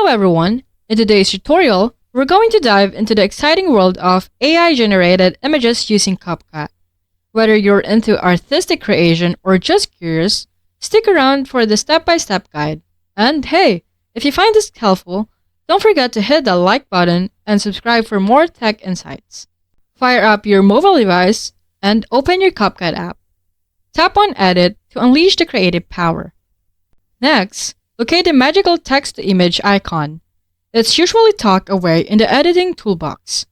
everyone, in today's tutorial, we're going to dive into the exciting world of AI-generated images using CapCut. Whether you're into artistic creation or just curious, stick around for the step-by-step guide. And hey, if you find this helpful, don't forget to hit the like button and subscribe for more tech insights. Fire up your mobile device and open your CapCut app. Tap on Edit to unleash the creative power. Next, locate the magical text-to-image icon. It's usually tucked away in the editing toolbox.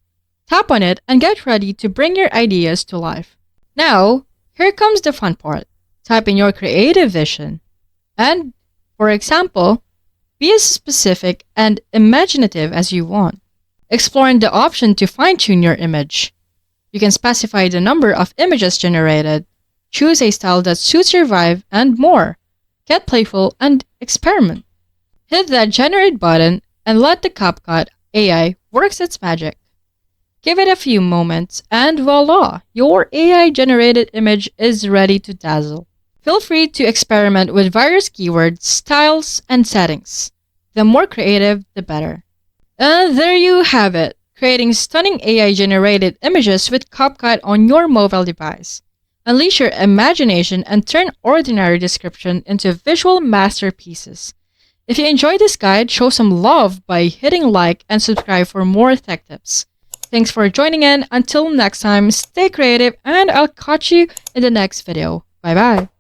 Tap on it and get ready to bring your ideas to life. Now, here comes the fun part. Type in your creative vision. And, for example, be as specific and imaginative as you want. Exploring the option to fine-tune your image. You can specify the number of images generated, choose a style that suits your vibe, and more. Get playful and experiment. Hit that generate button and let the CapCut AI work its magic. Give it a few moments and voila, your AI-generated image is ready to dazzle. Feel free to experiment with various keywords, styles, and settings. The more creative, the better. And there you have it, creating stunning AI-generated images with CapCut on your mobile device. Unleash your imagination and turn ordinary description into visual masterpieces. If you enjoyed this guide, show some love by hitting like and subscribe for more tech tips. Thanks for joining in. Until next time, stay creative and I'll catch you in the next video. Bye bye.